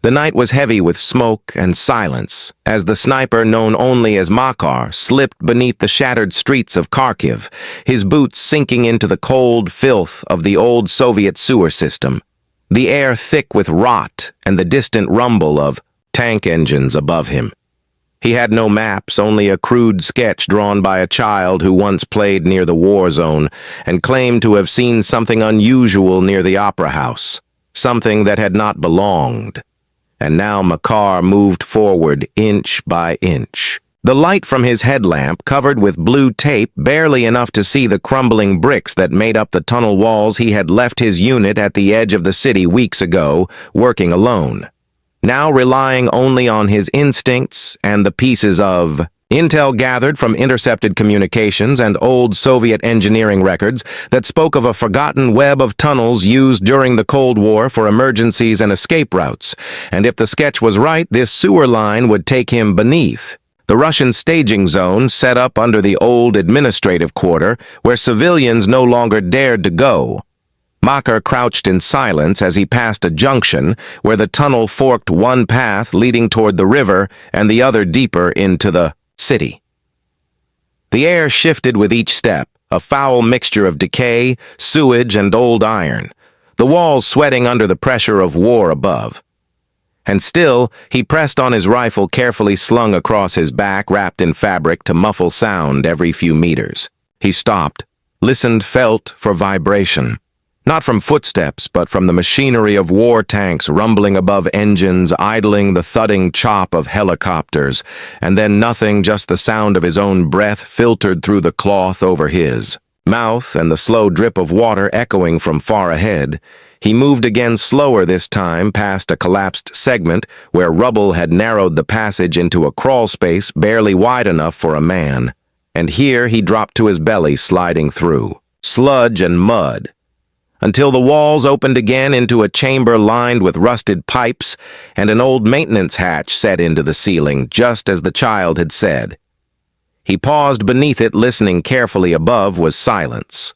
The night was heavy with smoke and silence, as the sniper known only as Makar slipped beneath the shattered streets of Kharkiv, his boots sinking into the cold filth of the old Soviet sewer system, the air thick with rot and the distant rumble of tank engines above him. He had no maps, only a crude sketch drawn by a child who once played near the war zone and claimed to have seen something unusual near the opera house, something that had not belonged. And now Makar moved forward inch by inch. The light from his headlamp, covered with blue tape, barely enough to see the crumbling bricks that made up the tunnel walls. He had left his unit at the edge of the city weeks ago, working alone. Now relying only on his instincts and the pieces of intel gathered from intercepted communications and old Soviet engineering records that spoke of a forgotten web of tunnels used during the Cold War for emergencies and escape routes. And if the sketch was right, this sewer line would take him beneath the Russian staging zone set up under the old administrative quarter, where civilians no longer dared to go. Makar crouched in silence as he passed a junction where the tunnel forked one path leading toward the river and the other deeper into the city. The air shifted with each step, a foul mixture of decay, sewage, and old iron, the walls sweating under the pressure of war above. And still, he pressed on his rifle carefully slung across his back, wrapped in fabric to muffle sound every few meters. He stopped, listened, felt for vibration. Not from footsteps, but from the machinery of war tanks rumbling above engines, idling the thudding chop of helicopters, and then nothing, just the sound of his own breath filtered through the cloth over his mouth and the slow drip of water echoing from far ahead. He moved again, slower this time, past a collapsed segment where rubble had narrowed the passage into a crawl space barely wide enough for a man. And here he dropped to his belly, sliding through sludge and mud, until the walls opened again into a chamber lined with rusted pipes and an old maintenance hatch set into the ceiling, just as the child had said. He paused beneath it, listening carefully. Above was silence,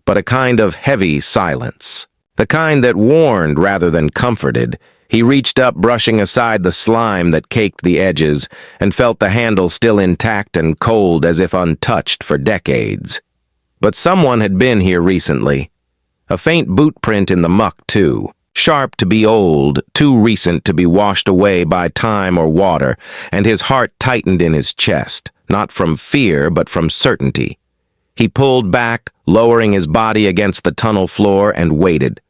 but a kind of heavy silence, the kind that warned rather than comforted. He reached up, brushing aside the slime that caked the edges, and felt the handle still intact and cold as if untouched for decades. But someone had been here recently. A faint boot print in the muck, too. Sharp to be old, too recent to be washed away by time or water, and his heart tightened in his chest, not from fear but from certainty. He pulled back, lowering his body against the tunnel floor, and waited,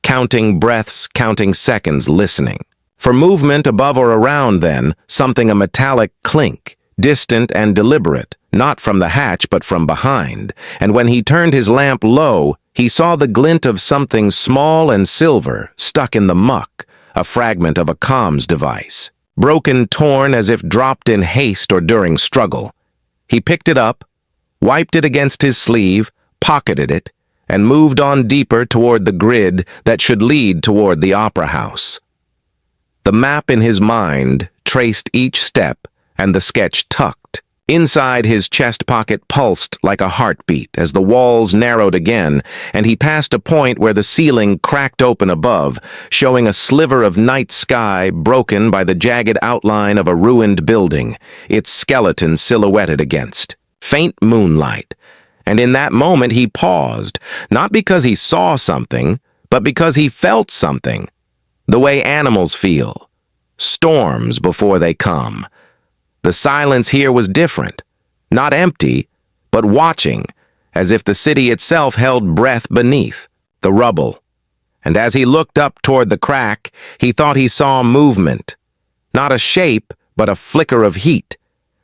counting breaths, counting seconds, listening. For movement above or around then, something, a metallic clink, distant and deliberate, not from the hatch but from behind, and when he turned his lamp low, he saw the glint of something small and silver stuck in the muck, a fragment of a comms device, broken, torn as if dropped in haste or during struggle. He picked it up, wiped it against his sleeve, pocketed it, and moved on deeper toward the grid that should lead toward the opera house. The map in his mind traced each step, and the sketch tucked. Inside his chest pocket pulsed like a heartbeat as the walls narrowed again, and he passed a point where the ceiling cracked open above, showing a sliver of night sky broken by the jagged outline of a ruined building, its skeleton silhouetted against faint moonlight. And in that moment he paused, not because he saw something, but because he felt something, the way animals feel, storms before they come. The silence here was different, not empty, but watching, as if the city itself held breath beneath the rubble. And as he looked up toward the crack, he thought he saw movement, not a shape, but a flicker of heat,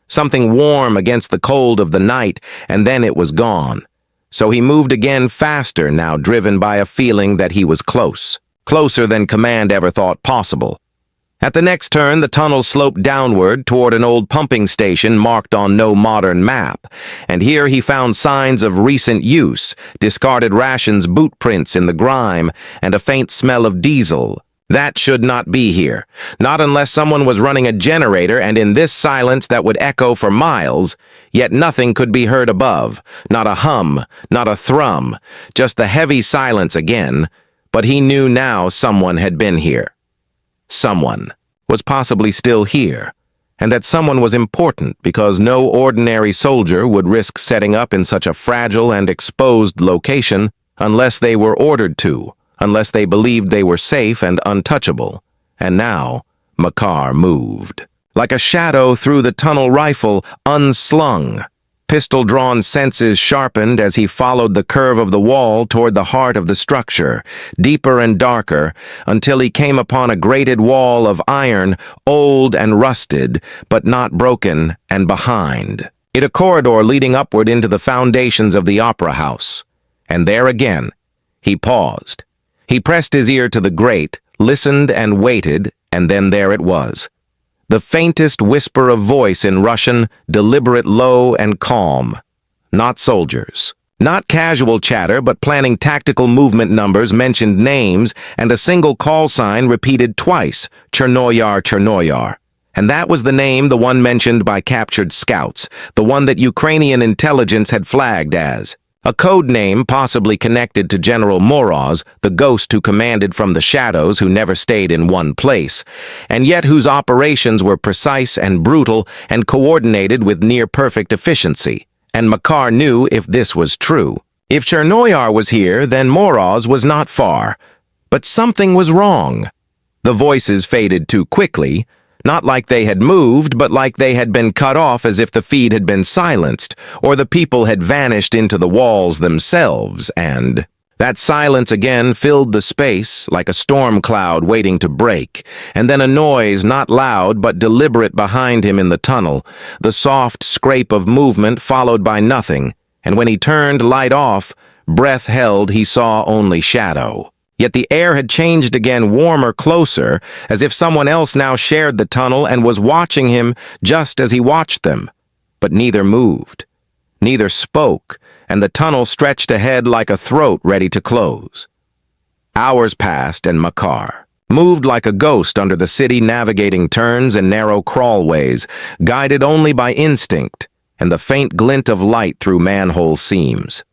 something warm against the cold of the night, and then it was gone. So he moved again, faster now, driven by a feeling that he was close, closer than command ever thought possible. At the next turn, the tunnel sloped downward toward an old pumping station marked on no modern map, and here he found signs of recent use, discarded rations, boot prints in the grime, and a faint smell of diesel. That should not be here, not unless someone was running a generator, and in this silence that would echo for miles, yet nothing could be heard above, not a hum, not a thrum, just the heavy silence again, but he knew now someone had been here. someone was possibly still here, and that someone was important because no ordinary soldier would risk setting up in such a fragile and exposed location unless they were ordered to, unless they believed they were safe and untouchable. And now, Makar moved. Like a shadow through the tunnel rifle, unslung. Pistol-drawn senses sharpened as he followed the curve of the wall toward the heart of the structure, deeper and darker, until he came upon a grated wall of iron, old and rusted, but not broken and behind. It a corridor leading upward into the foundations of the opera house. And there again, he paused. He pressed his ear to the grate, listened and waited, and then there it was. The faintest whisper of voice in Russian, deliberate, low, and calm. Not soldiers. Not casual chatter, but planning tactical movement numbers, mentioned names, and a single call sign repeated twice, Chernoyar, Chernoyar. And that was the name, the one mentioned by captured scouts, the one that Ukrainian intelligence had flagged as. A code name possibly connected to General Moroz, the ghost who commanded from the shadows, who never stayed in one place, and yet whose operations were precise and brutal and coordinated with near-perfect efficiency. And Makar knew if this was true. If Chernoyar was here, then Moroz was not far. But something was wrong. The voices faded too quickly, not like they had moved, but like they had been cut off, as if the feed had been silenced, or the people had vanished into the walls themselves, and that silence again filled the space like a storm cloud waiting to break, and then a noise not loud but deliberate behind him in the tunnel, the soft scrape of movement followed by nothing, and when he turned light off, breath held, he saw only shadow. Yet the air had changed again, warmer, closer, as if someone else now shared the tunnel and was watching him just as he watched them. But neither moved, neither spoke, and the tunnel stretched ahead like a throat ready to close. Hours passed, and Makar moved like a ghost under the city, navigating turns and narrow crawlways, guided only by instinct and the faint glint of light through manhole seams.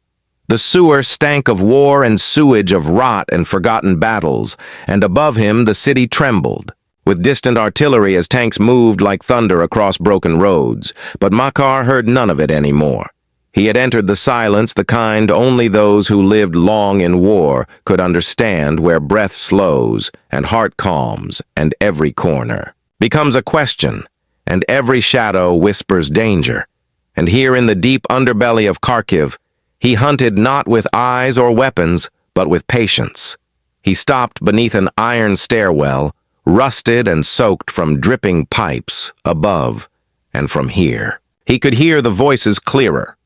The sewer stank of war and sewage, of rot and forgotten battles, and above him the city trembled, with distant artillery as tanks moved like thunder across broken roads. But Makar heard none of it anymore. He had entered the silence, the kind only those who lived long in war could understand, where breath slows and heart calms, and every corner becomes a question, and every shadow whispers danger. And here in the deep underbelly of Kharkiv, he hunted not with eyes or weapons, but with patience. He stopped beneath an iron stairwell, rusted and soaked from dripping pipes above and from here. He could hear the voices clearer.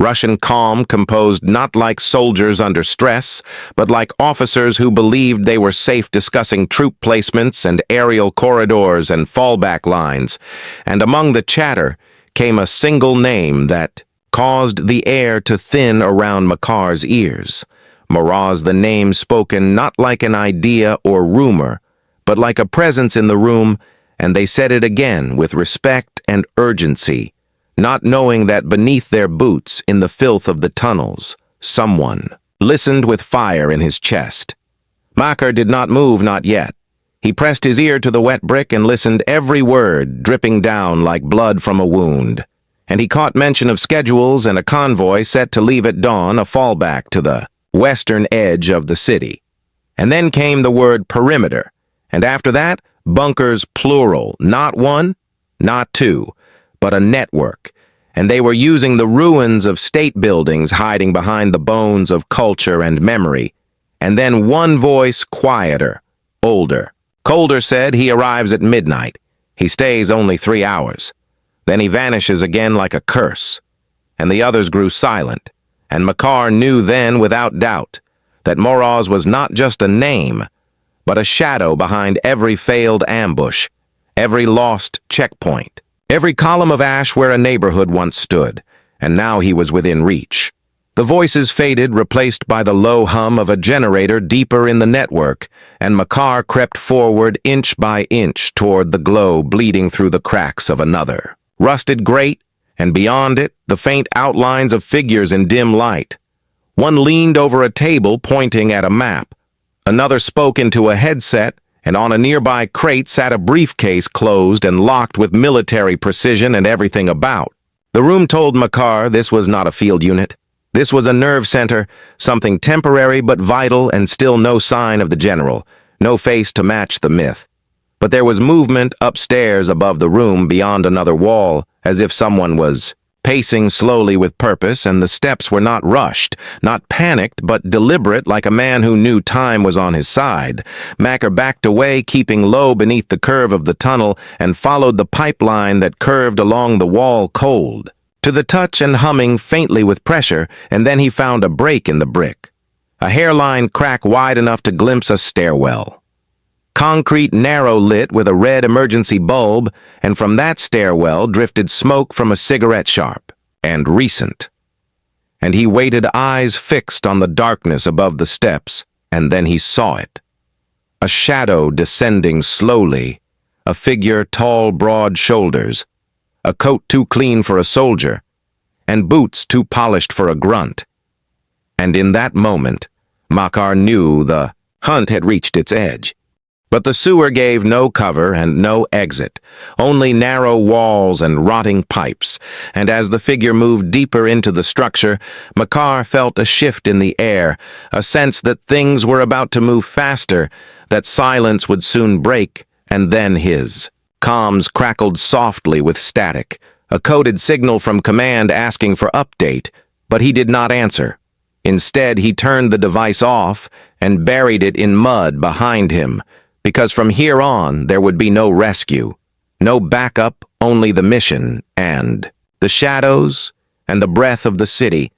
Russian calm, composed not like soldiers under stress, but like officers who believed they were safe, discussing troop placements and aerial corridors and fallback lines. And among the chatter came a single name that caused the air to thin around Makar's ears. Moroz, the name spoken not like an idea or rumor, but like a presence in the room, and they said it again with respect and urgency, not knowing that beneath their boots, in the filth of the tunnels, someone listened with fire in his chest. Makar did not move, not yet. He pressed his ear to the wet brick and listened, every word dripping down like blood from a wound. And he caught mention of schedules and a convoy set to leave at dawn, a fallback to the western edge of the city. And then came the word perimeter, and after that, bunkers plural, not one, not two, but a network, and they were using the ruins of state buildings hiding behind the bones of culture and memory. And then one voice, quieter, older. Colder, said he arrives at midnight. He stays only 3 hours. Then he vanishes again like a curse. And the others grew silent, and Makar knew then without doubt that Moroz was not just a name, but a shadow behind every failed ambush, every lost checkpoint, every column of ash where a neighborhood once stood, and now he was within reach. The voices faded, replaced by the low hum of a generator deeper in the network, and Makar crept forward inch by inch toward the glow bleeding through the cracks of another rusted grate, and beyond it, the faint outlines of figures in dim light. One leaned over a table pointing at a map. Another spoke into a headset, and on a nearby crate sat a briefcase closed and locked with military precision and everything about. The room told Makar this was not a field unit. This was a nerve center, something temporary but vital, and still no sign of the general, no face to match the myth. But there was movement upstairs above the room beyond another wall, as if someone was pacing slowly with purpose, and the steps were not rushed, not panicked, but deliberate, like a man who knew time was on his side. Makar backed away, keeping low beneath the curve of the tunnel, and followed the pipeline that curved along the wall cold, to the touch and humming faintly with pressure, and then he found a break in the brick. A hairline crack wide enough to glimpse a stairwell. Concrete narrow lit with a red emergency bulb, and from that stairwell drifted smoke from a cigarette sharp, and recent. And he waited, eyes fixed on the darkness above the steps, and then he saw it. A shadow descending slowly, a figure tall, broad shoulders, a coat too clean for a soldier, and boots too polished for a grunt. And in that moment, Makar knew the hunt had reached its edge. But the sewer gave no cover and no exit, only narrow walls and rotting pipes, and as the figure moved deeper into the structure, Makar felt a shift in the air, a sense that things were about to move faster, that silence would soon break, and then his. Comms crackled softly with static, a coded signal from command asking for update, but he did not answer. Instead, he turned the device off and buried it in mud behind him, because from here on there would be no rescue, no backup, only the mission and the shadows and the breath of the city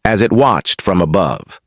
as it watched from above.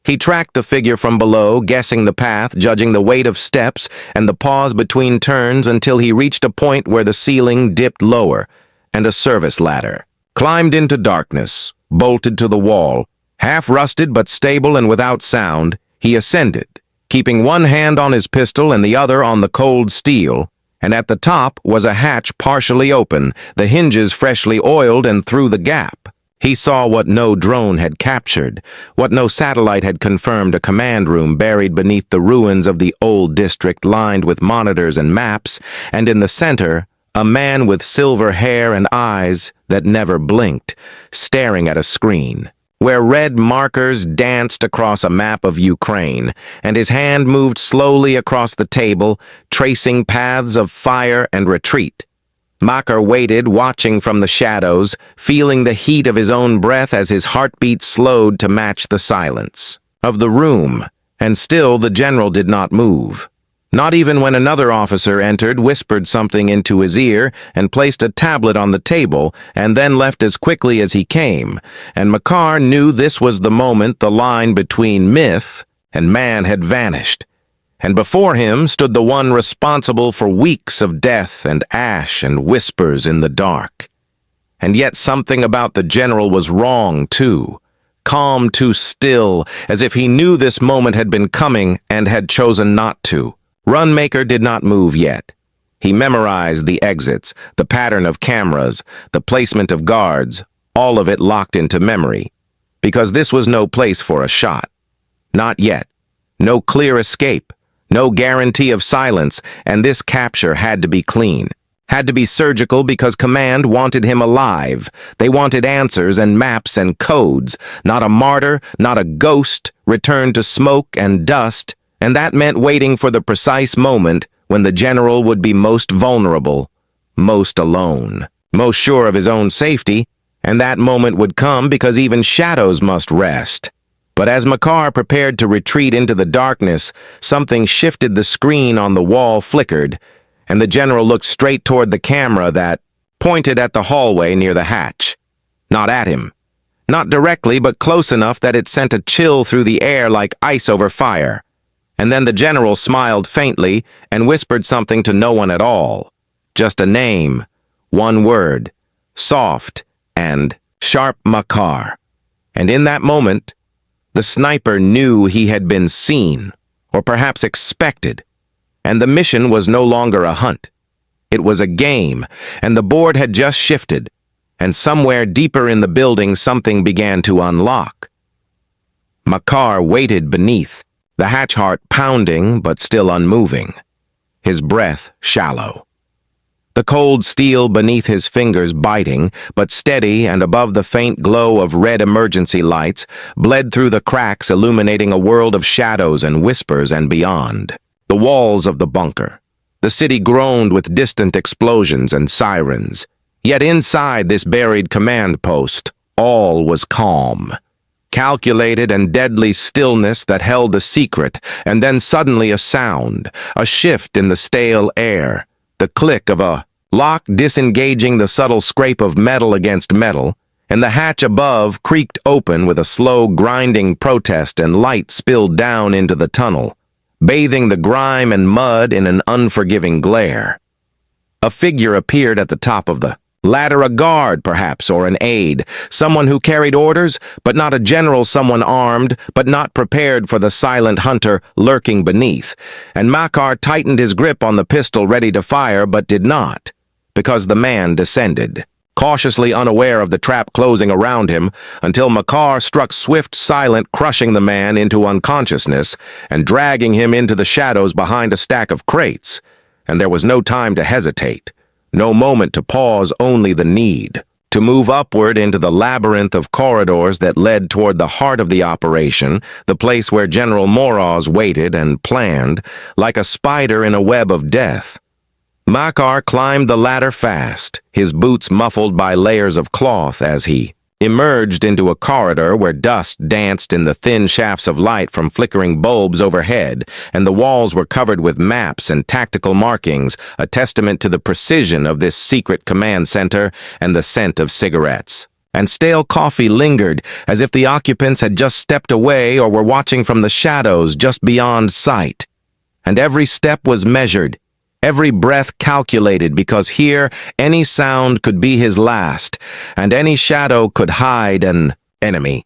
He tracked the figure from below, guessing the path, judging the weight of steps and the pause between turns until he reached a point where the ceiling dipped lower and a service ladder climbed into darkness, bolted to the wall. Half rusted but stable and without sound, he ascended, keeping one hand on his pistol and the other on the cold steel, and at the top was a hatch partially open, the hinges freshly oiled, and through the gap he saw what no drone had captured, what no satellite had confirmed, a command room buried beneath the ruins of the old district lined with monitors and maps, and in the center, a man with silver hair and eyes that never blinked, staring at a screen where red markers danced across a map of Ukraine, and his hand moved slowly across the table, tracing paths of fire and retreat. Makar waited, watching from the shadows, feeling the heat of his own breath as his heartbeat slowed to match the silence of the room, and still the general did not move. Not even when another officer entered, whispered something into his ear, and placed a tablet on the table, and then left as quickly as he came, and Makar knew this was the moment the line between myth and man had vanished, and before him stood the one responsible for weeks of death and ash and whispers in the dark. And yet something about the general was wrong, too. Calm, too still, as if he knew this moment had been coming and had chosen not to. Runmaker did not move yet. He memorized the exits, the pattern of cameras, the placement of guards, all of it locked into memory, because this was no place for a shot. Not yet. No clear escape, no guarantee of silence, and this capture had to be clean. Had to be surgical because command wanted him alive. They wanted answers and maps and codes, not a martyr, not a ghost, returned to smoke and dust, and that meant waiting for the precise moment when the general would be most vulnerable, most alone, most sure of his own safety, and that moment would come because even shadows must rest. But as Makar prepared to retreat into the darkness, something shifted. The screen on the wall flickered, and the general looked straight toward the camera that pointed at the hallway near the hatch. Not at him. Not directly, but close enough that it sent a chill through the air like ice over fire. And then the general smiled faintly and whispered something to no one at all. Just a name, one word, soft and sharp: Makar. And in that moment, the sniper knew he had been seen, or perhaps expected, and the mission was no longer a hunt. It was a game, and the board had just shifted, and somewhere deeper in the building something began to unlock. Makar waited beneath, the hatch heart pounding but still unmoving, his breath shallow. The cold steel beneath his fingers biting, but steady and above the faint glow of red emergency lights, bled through the cracks illuminating a world of shadows and whispers and beyond. The walls of the bunker. The city groaned with distant explosions and sirens. Yet inside this buried command post, all was calm. Calculated and deadly stillness that held a secret, and then suddenly a sound, a shift in the stale air, the click of a lock disengaging the subtle scrape of metal against metal, and the hatch above creaked open with a slow grinding protest and light spilled down into the tunnel, bathing the grime and mud in an unforgiving glare. A figure appeared at the top of the ladder, a guard, perhaps, or an aide, someone who carried orders, but not a general, someone armed, but not prepared for the silent hunter lurking beneath. And Makar tightened his grip on the pistol ready to fire, but did not, because the man descended, cautiously unaware of the trap closing around him, until Makar struck swift, silent, crushing the man into unconsciousness and dragging him into the shadows behind a stack of crates. And there was no time to hesitate. No moment to pause, only the need to move upward into the labyrinth of corridors that led toward the heart of the operation, the place where General Moroz waited and planned, like a spider in a web of death. Makar climbed the ladder fast, his boots muffled by layers of cloth as he emerged into a corridor where dust danced in the thin shafts of light from flickering bulbs overhead, and the walls were covered with maps and tactical markings, a testament to the precision of this secret command center and the scent of cigarettes. And stale coffee lingered, as if the occupants had just stepped away or were watching from the shadows just beyond sight. And every step was measured, every breath calculated, because here any sound could be his last, and any shadow could hide an enemy.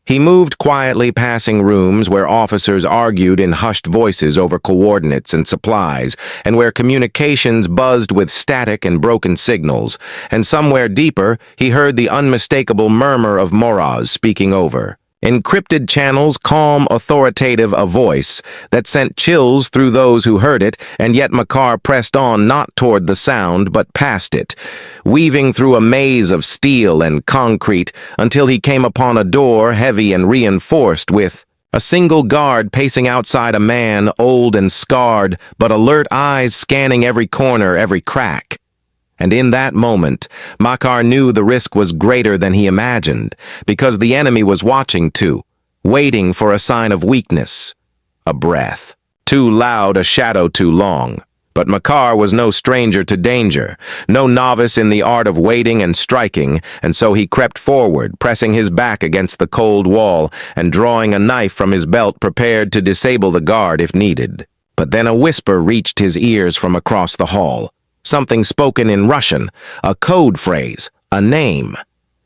He moved quietly, passing rooms where officers argued in hushed voices over coordinates and supplies, and where communications buzzed with static and broken signals, and somewhere deeper he heard the unmistakable murmur of Moroz speaking over. Encrypted channels, calm, authoritative, a voice that sent chills through those who heard it, and yet Makar pressed on not toward the sound, but past it, weaving through a maze of steel and concrete until he came upon a door heavy and reinforced with a single guard pacing outside, a man, old and scarred, but alert eyes scanning every corner, every crack. And in that moment, Makar knew the risk was greater than he imagined, because the enemy was watching too, waiting for a sign of weakness. A breath. Too loud, a shadow too long. But Makar was no stranger to danger, no novice in the art of waiting and striking, and so he crept forward, pressing his back against the cold wall and drawing a knife from his belt, prepared to disable the guard if needed. But then a whisper reached his ears from across the hall. Something spoken in Russian, a code phrase, a name.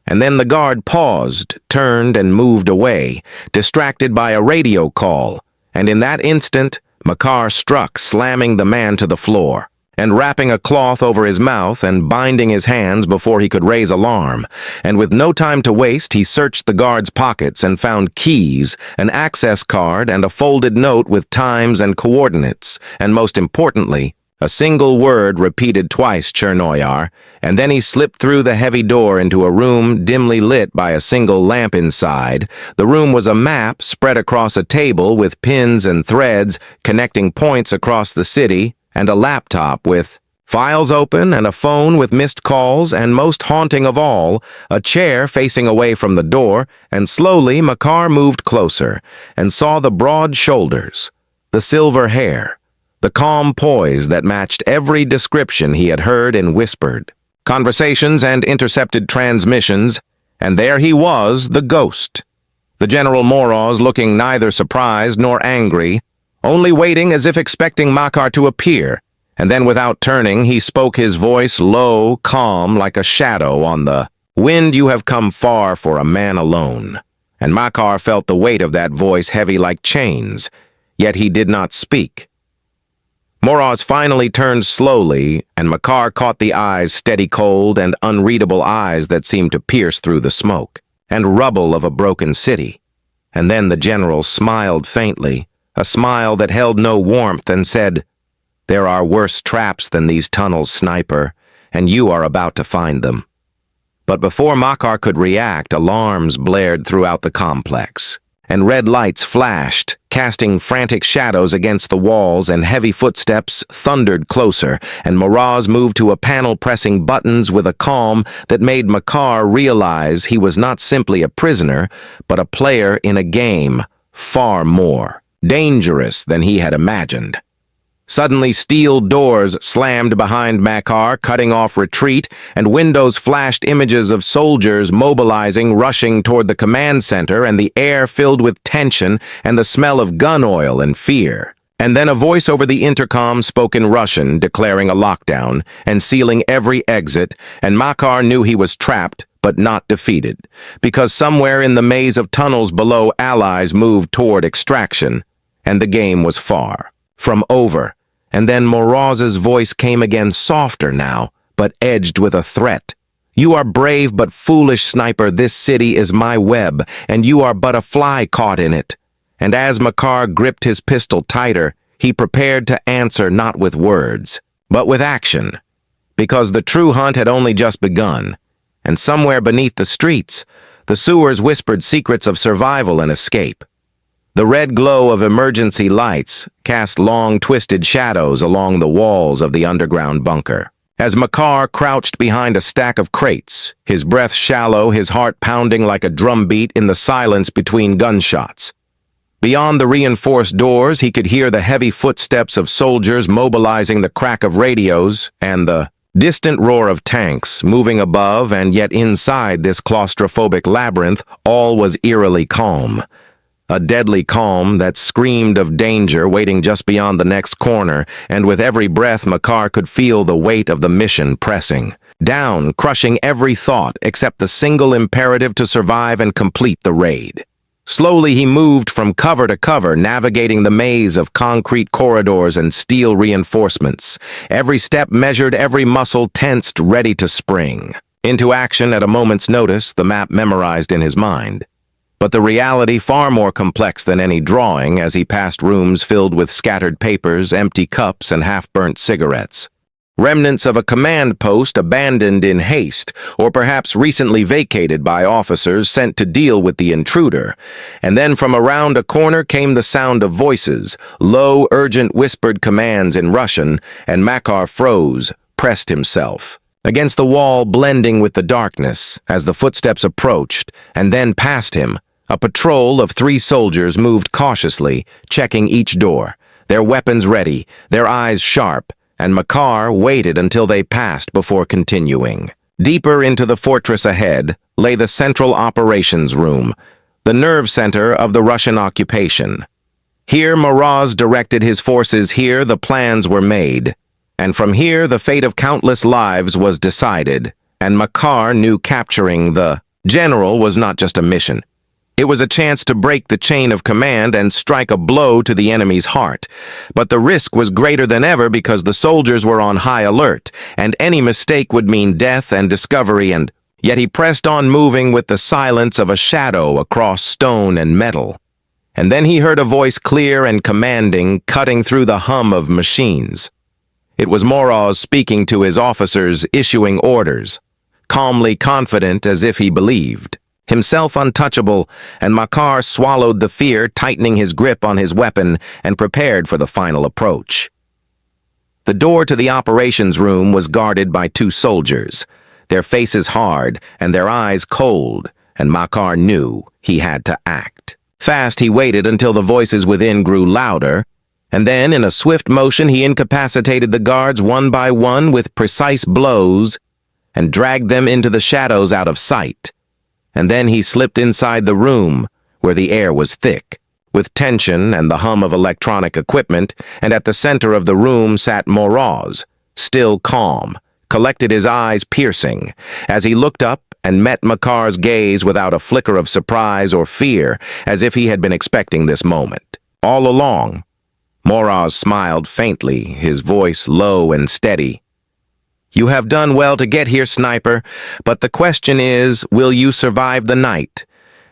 And then the guard paused, turned, and moved away, distracted by a radio call. And in that instant, Makar struck, slamming the man to the floor, and wrapping a cloth over his mouth and binding his hands before he could raise alarm. And with no time to waste, he searched the guard's pockets and found keys, an access card, and a folded note with times and coordinates, and most importantly, a single word repeated twice, Chernoyar, and then he slipped through the heavy door into a room dimly lit by a single lamp inside. The room was a map spread across a table with pins and threads connecting points across the city, and a laptop with files open and a phone with missed calls, and most haunting of all, a chair facing away from the door. And slowly Makar moved closer and saw the broad shoulders, the silver hair, the calm poise that matched every description he had heard in whispered conversations and intercepted transmissions, and there he was, the ghost. The General Moroz looking neither surprised nor angry, only waiting as if expecting Makar to appear, and then without turning he spoke, his voice low, calm, like a shadow on the wind. "You have come far for a man alone." And Makar felt the weight of that voice heavy like chains, yet he did not speak. Moroz finally turned slowly, and Makar caught the eyes, steady, cold, and unreadable eyes that seemed to pierce through the smoke and rubble of a broken city. And then the general smiled faintly, a smile that held no warmth, and said, "There are worse traps than these tunnels, sniper, and you are about to find them." But before Makar could react, alarms blared throughout the complex, and red lights flashed, casting frantic shadows against the walls, and heavy footsteps thundered closer, and Miraz moved to a panel pressing buttons with a calm that made Makar realize he was not simply a prisoner, but a player in a game far more dangerous than he had imagined. Suddenly, steel doors slammed behind Makar, cutting off retreat, and windows flashed images of soldiers mobilizing, rushing toward the command center, and the air filled with tension and the smell of gun oil and fear. And then a voice over the intercom spoke in Russian, declaring a lockdown and sealing every exit, and Makar knew he was trapped, but not defeated, because somewhere in the maze of tunnels below, allies moved toward extraction, and the game was far from over. And then Miraz's voice came again, softer now, but edged with a threat. "You are brave but foolish, sniper. This city is my web, and you are but a fly caught in it." And as Makar gripped his pistol tighter, he prepared to answer not with words, but with action. Because the true hunt had only just begun, and somewhere beneath the streets, the sewers whispered secrets of survival and escape. The red glow of emergency lights cast long, twisted shadows along the walls of the underground bunker. As Makar crouched behind a stack of crates, his breath shallow, his heart pounding like a drumbeat in the silence between gunshots. Beyond the reinforced doors, he could hear the heavy footsteps of soldiers mobilizing, the crack of radios, and the distant roar of tanks moving above, and yet inside this claustrophobic labyrinth, all was eerily calm. A deadly calm that screamed of danger waiting just beyond the next corner, and with every breath Makar could feel the weight of the mission pressing down, crushing every thought except the single imperative to survive and complete the raid. Slowly he moved from cover to cover, navigating the maze of concrete corridors and steel reinforcements. Every step measured, every muscle tensed, ready to spring into action at a moment's notice, the map memorized in his mind. But the reality far more complex than any drawing as he passed rooms filled with scattered papers, empty cups, and half-burnt cigarettes. Remnants of a command post abandoned in haste, or perhaps recently vacated by officers sent to deal with the intruder. And then from around a corner came the sound of voices, low, urgent, whispered commands in Russian, and Makar froze, pressed himself against the wall, blending with the darkness as the footsteps approached, and then past him. A patrol of 3 soldiers moved cautiously, checking each door, their weapons ready, their eyes sharp, and Makar waited until they passed before continuing. Deeper into the fortress ahead lay the Central Operations Room, the nerve center of the Russian occupation. Here Miraz directed his forces, here the plans were made, and from here the fate of countless lives was decided, and Makar knew capturing the general was not just a mission. It was a chance to break the chain of command and strike a blow to the enemy's heart. But the risk was greater than ever because the soldiers were on high alert, and any mistake would mean death and discovery, and yet he pressed on, moving with the silence of a shadow across stone and metal. And then he heard a voice, clear and commanding, cutting through the hum of machines. It was Miraz speaking to his officers, issuing orders, calmly confident as if he believed himself untouchable, and Makar swallowed the fear, tightening his grip on his weapon, and prepared for the final approach. The door to the operations room was guarded by 2 soldiers, their faces hard and their eyes cold, and Makar knew he had to act. Fast he waited until the voices within grew louder, and then in a swift motion he incapacitated the guards one by one with precise blows and dragged them into the shadows out of sight. And then he slipped inside the room, where the air was thick, with tension and the hum of electronic equipment, and at the center of the room sat Miraz, still calm, collected, his eyes piercing, as he looked up and met Makar's gaze without a flicker of surprise or fear, as if he had been expecting this moment. All along. Miraz smiled faintly, his voice low and steady. "You have done well to get here, sniper, but the question is, will you survive the night?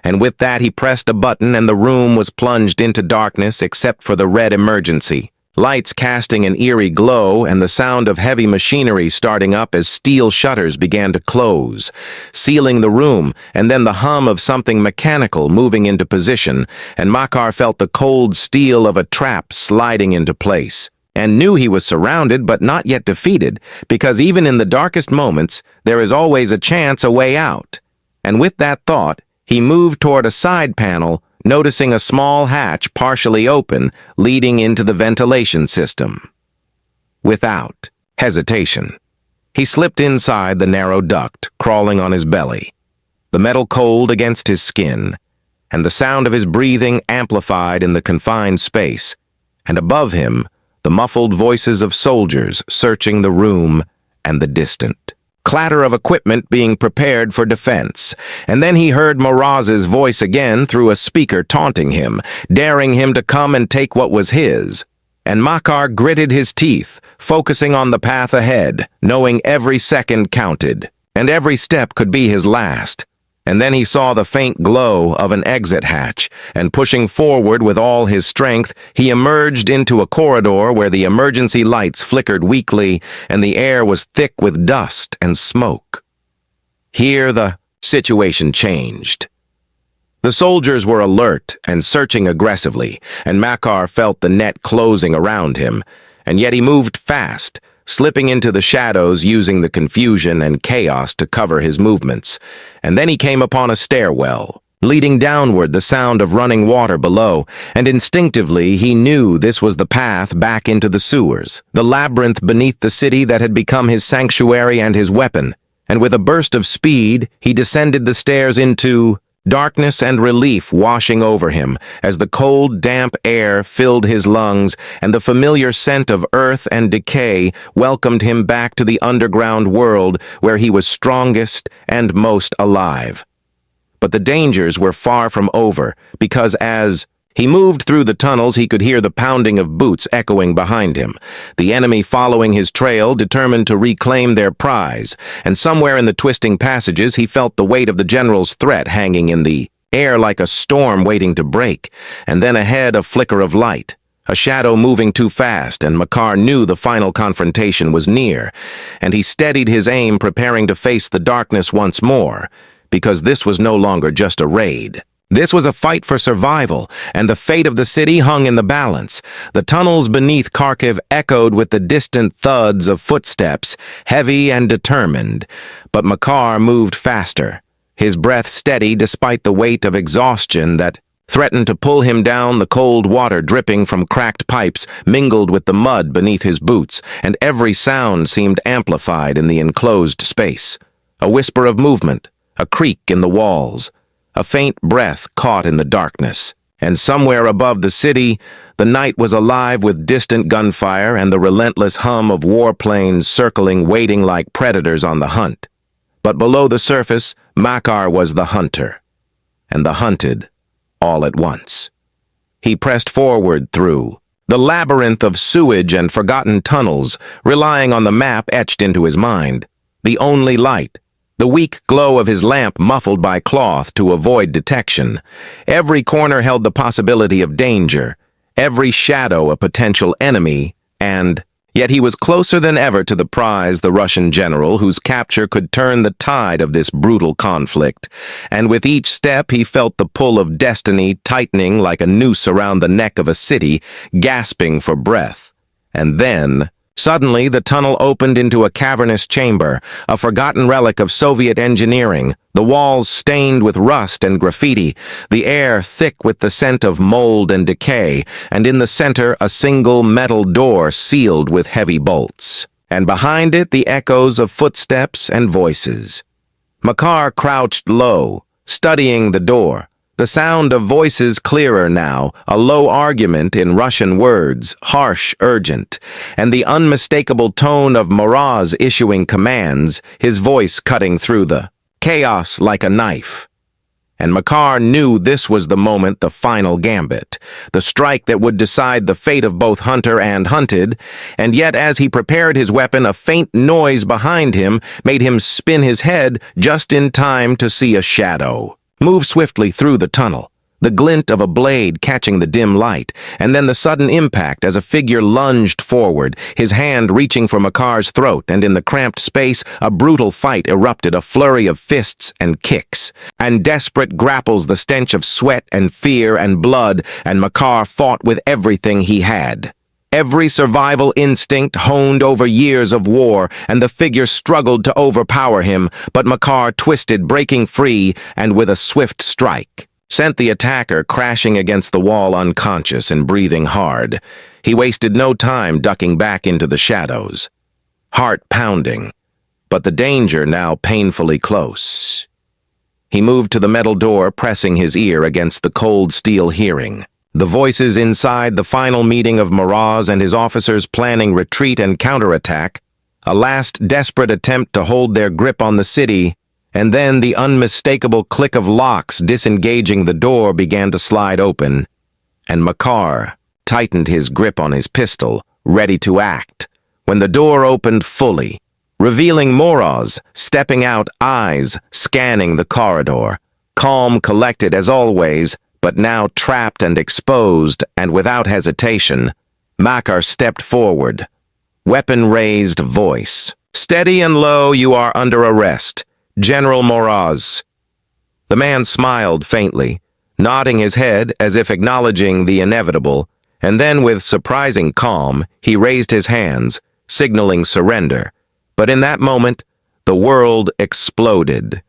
and with that he pressed a button and the room was plunged into darkness except for the red emergency lights casting an eerie glow and the sound of heavy machinery starting up as steel shutters began to close, sealing the room, and then the hum of something mechanical moving into position, and Makar felt the cold steel of a trap sliding into place, and knew he was surrounded but not yet defeated, because even in the darkest moments, there is always a chance, a way out. And with that thought, he moved toward a side panel, noticing a small hatch partially open, leading into the ventilation system. Without hesitation, he slipped inside the narrow duct, crawling on his belly, the metal cold against his skin, and the sound of his breathing amplified in the confined space, and above him, the muffled voices of soldiers searching the room and the distant clatter of equipment being prepared for defense, and then he heard Moraz's voice again through a speaker taunting him, daring him to come and take what was his. And Makar gritted his teeth, focusing on the path ahead, knowing every second counted, and every step could be his last. And then he saw the faint glow of an exit hatch, and pushing forward with all his strength, he emerged into a corridor where the emergency lights flickered weakly, and the air was thick with dust and smoke. Here the situation changed. The soldiers were alert and searching aggressively, and Makar felt the net closing around him, and yet he moved fast, slipping into the shadows using the confusion and chaos to cover his movements. And then he came upon a stairwell, leading downward, the sound of running water below, and instinctively he knew this was the path back into the sewers, the labyrinth beneath the city that had become his sanctuary and his weapon. And with a burst of speed, he descended the stairs into darkness and relief washing over him as the cold, damp air filled his lungs and the familiar scent of earth and decay welcomed him back to the underground world where he was strongest and most alive. But the dangers were far from over, because as he moved through the tunnels, he could hear the pounding of boots echoing behind him, the enemy following his trail, determined to reclaim their prize, and somewhere in the twisting passages he felt the weight of the general's threat hanging in the air like a storm waiting to break, and then ahead a flicker of light, a shadow moving too fast, and Makar knew the final confrontation was near, and he steadied his aim, preparing to face the darkness once more, because this was no longer just a raid. This was a fight for survival, and the fate of the city hung in the balance. The tunnels beneath Kharkiv echoed with the distant thuds of footsteps, heavy and determined. But Makar moved faster, his breath steady despite the weight of exhaustion that threatened to pull him down. The cold water dripping from cracked pipes mingled with the mud beneath his boots, and every sound seemed amplified in the enclosed space. A whisper of movement, a creak in the walls, a faint breath caught in the darkness, and somewhere above the city, the night was alive with distant gunfire and the relentless hum of warplanes circling, waiting like predators on the hunt. But below the surface, Makar was the hunter, and the hunted all at once. He pressed forward through the labyrinth of sewage and forgotten tunnels, relying on the map etched into his mind, the only light, the weak glow of his lamp muffled by cloth to avoid detection. Every corner held the possibility of danger, every shadow a potential enemy, and yet he was closer than ever to the prize, the Russian general, whose capture could turn the tide of this brutal conflict. And with each step he felt the pull of destiny tightening like a noose around the neck of a city, gasping for breath. And then suddenly, the tunnel opened into a cavernous chamber, a forgotten relic of Soviet engineering, the walls stained with rust and graffiti, the air thick with the scent of mold and decay, and in the center a single metal door sealed with heavy bolts. And behind it the echoes of footsteps and voices. Makar crouched low, studying the door. The sound of voices clearer now, a low argument in Russian words, harsh, urgent, and the unmistakable tone of Moraz issuing commands, his voice cutting through the chaos like a knife. And Makar knew this was the moment, the final gambit, the strike that would decide the fate of both hunter and hunted, and yet as he prepared his weapon, a faint noise behind him made him spin his head just in time to see a shadow move swiftly through the tunnel, the glint of a blade catching the dim light, and then the sudden impact as a figure lunged forward, his hand reaching for Makar's throat, and in the cramped space, a brutal fight erupted, a flurry of fists and kicks. And desperate grapples, the stench of sweat and fear and blood, and Makar fought with everything he had. Every survival instinct honed over years of war, and the figure struggled to overpower him, but Makar twisted, breaking free, and with a swift strike, sent the attacker crashing against the wall unconscious and breathing hard. He wasted no time ducking back into the shadows, heart pounding, but the danger now painfully close. He moved to the metal door, pressing his ear against the cold steel hearing. The voices inside, the final meeting of Miraz and his officers planning retreat and counterattack, a last desperate attempt to hold their grip on the city, and then the unmistakable click of locks disengaging the door began to slide open, and Makar tightened his grip on his pistol, ready to act, when the door opened fully, revealing Miraz stepping out, eyes scanning the corridor, calm, collected as always, but now trapped and exposed, and without hesitation, Makar stepped forward, weapon raised, voice steady and low. "You are under arrest, General Miraz." The man smiled faintly, nodding his head as if acknowledging the inevitable, and then with surprising calm, he raised his hands, signaling surrender. But in that moment, the world exploded.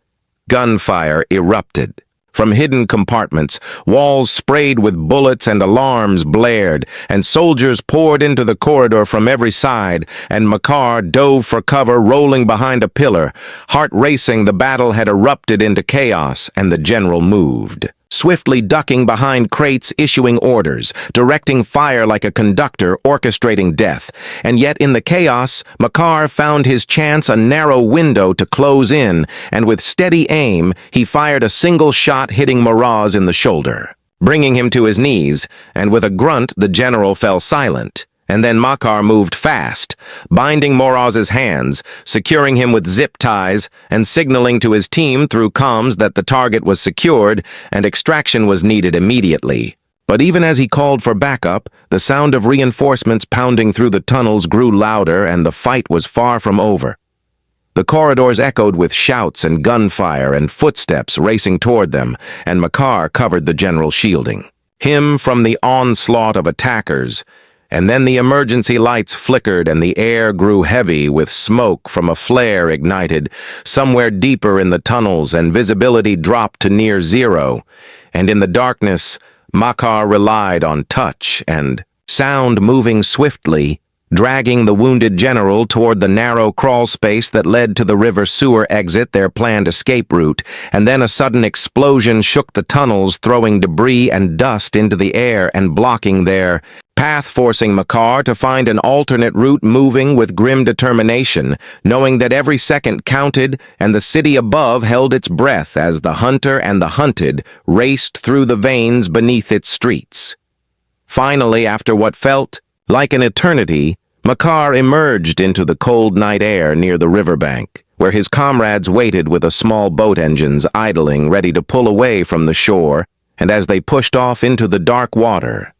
Gunfire erupted. From hidden compartments, walls sprayed with bullets and alarms blared, and soldiers poured into the corridor from every side, and Makar dove for cover, rolling behind a pillar. Heart racing, the battle had erupted into chaos, and the general moved, swiftly ducking behind crates, issuing orders, directing fire like a conductor, orchestrating death. And yet in the chaos, Makar found his chance, a narrow window to close in, and with steady aim, he fired a single shot, hitting Miraz in the shoulder, bringing him to his knees, and with a grunt the general fell silent. And then Makar moved fast, binding Miraz's hands, securing him with zip ties, and signaling to his team through comms that the target was secured and extraction was needed immediately. But even as he called for backup, the sound of reinforcements pounding through the tunnels grew louder, and the fight was far from over. The corridors echoed with shouts and gunfire and footsteps racing toward them, and Makar covered the general's shielding him from the onslaught of attackers. And then the emergency lights flickered, and the air grew heavy with smoke from a flare ignited somewhere deeper in the tunnels, and visibility dropped to near zero. And in the darkness, Makar relied on touch and sound, moving swiftly, dragging the wounded general toward the narrow crawl space that led to the river sewer exit, their planned escape route. And then a sudden explosion shook the tunnels, throwing debris and dust into the air and blocking their path, forcing Makar to find an alternate route, moving with grim determination, knowing that every second counted and the city above held its breath as the hunter and the hunted raced through the veins beneath its streets. Finally, after what felt like an eternity, Makar emerged into the cold night air near the riverbank, where his comrades waited with a small boat engines idling, ready to pull away from the shore, and as they pushed off into the dark water,